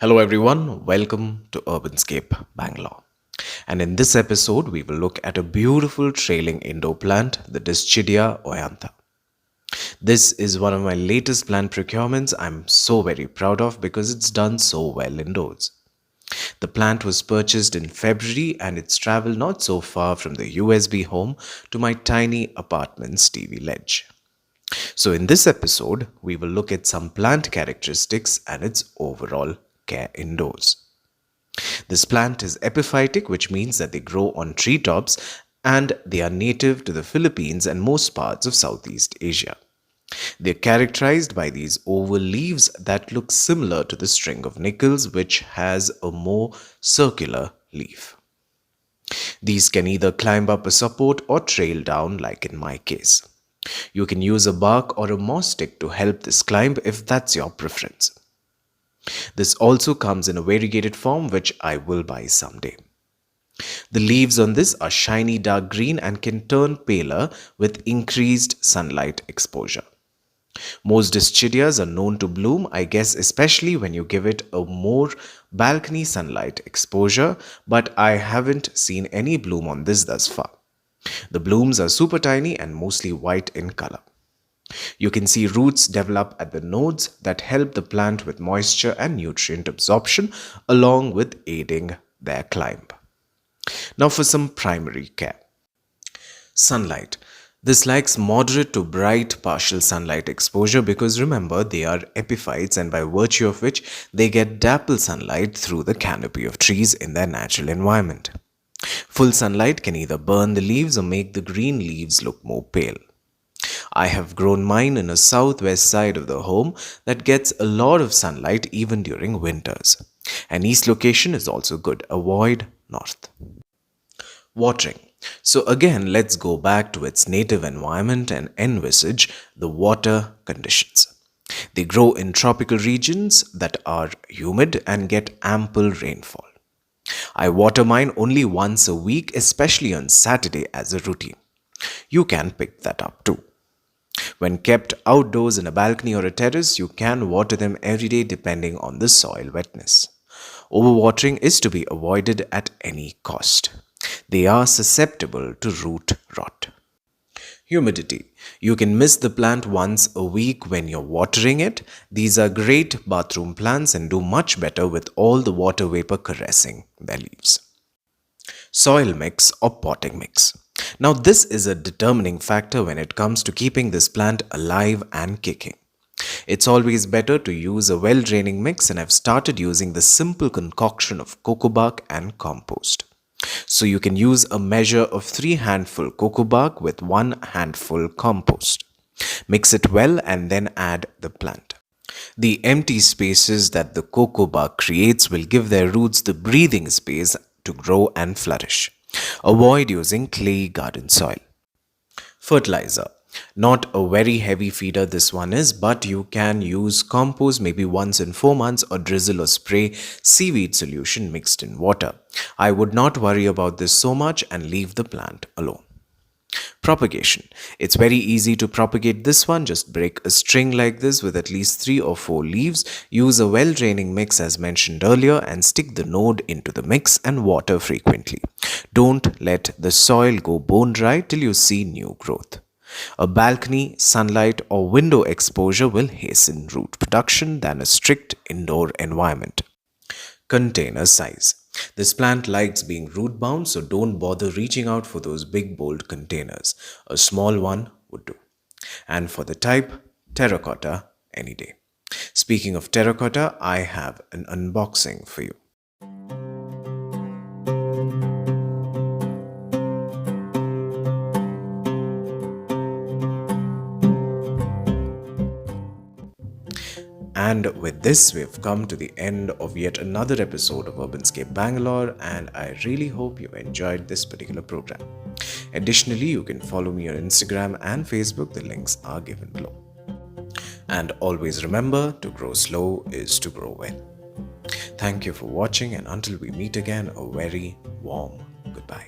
Hello everyone, welcome to Urbanscape Bangalore. And in this episode, we will look at a beautiful trailing indoor plant, the Dischidia Oiantha. This is one of my latest plant procurements I'm so very proud of because it's done so well indoors. The plant was purchased in February and it's traveled not so far from the USB home to my tiny apartment's TV ledge. So in this episode, we will look at some plant characteristics and its overall care indoors. This plant is epiphytic, which means that they grow on treetops and they are native to the Philippines and most parts of Southeast Asia. They are characterized by these oval leaves that look similar to the string of nickels, which has a more circular leaf. These can either climb up a support or trail down, like in my case. You can use a bark or a moss stick to help this climb if that's your preference. This also comes in a variegated form, which I will buy someday. The leaves on this are shiny dark green and can turn paler with increased sunlight exposure. Most Dischidias are known to bloom, I guess especially when you give it a more balcony sunlight exposure, but I haven't seen any bloom on this thus far. The blooms are super tiny and mostly white in color. You can see roots develop at the nodes that help the plant with moisture and nutrient absorption, along with aiding their climb. Now for some primary care. Sunlight. This likes moderate to bright partial sunlight exposure because remember they are epiphytes and by virtue of which they get dapple sunlight through the canopy of trees in their natural environment. Full sunlight can either burn the leaves or make the green leaves look more pale. I have grown mine in a southwest side of the home that gets a lot of sunlight even during winters. An east location is also good. Avoid north. Watering. So again, let's go back to its native environment and envisage the water conditions. They grow in tropical regions that are humid and get ample rainfall. I water mine only once a week, especially on Saturday as a routine. You can pick that up too. When kept outdoors in a balcony or a terrace, you can water them every day depending on the soil wetness. Overwatering is to be avoided at any cost. They are susceptible to root rot. Humidity. You can miss the plant once a week when you're watering it. These are great bathroom plants and do much better with all the water vapor caressing their leaves. Soil mix or potting mix. Now this is a determining factor when it comes to keeping this plant alive and kicking. It's always better to use a well-draining mix and I've started using the simple concoction of cocoa bark and compost. So you can use a measure of 3 handful cocoa bark with 1 handful compost. Mix it well and then add the plant. The empty spaces that the cocoa bark creates will give their roots the breathing space to grow and flourish. Avoid using clay garden soil. Fertilizer. Not a very heavy feeder this one is, but you can use compost maybe once in 4 months or drizzle or spray seaweed solution mixed in water. I would not worry about this so much and leave the plant alone. Propagation. It's very easy to propagate this one. Just break a string like this with at least 3 or 4 leaves. Use a well-draining mix as mentioned earlier and stick the node into the mix and water frequently. Don't let the soil go bone dry till you see new growth. A balcony, sunlight or window exposure will hasten root production than a strict indoor environment. Container size. This plant likes being root bound, so don't bother reaching out for those big bold containers. A small one would do. And for the type, terracotta any day. Speaking of terracotta, I have an unboxing for you. And with this, we've come to the end of yet another episode of Urbanscape Bangalore, and I really hope you enjoyed this particular program. Additionally, you can follow me on Instagram and Facebook. The links are given below. And always remember, to grow slow is to grow well. Thank you for watching, and until we meet again, a very warm goodbye.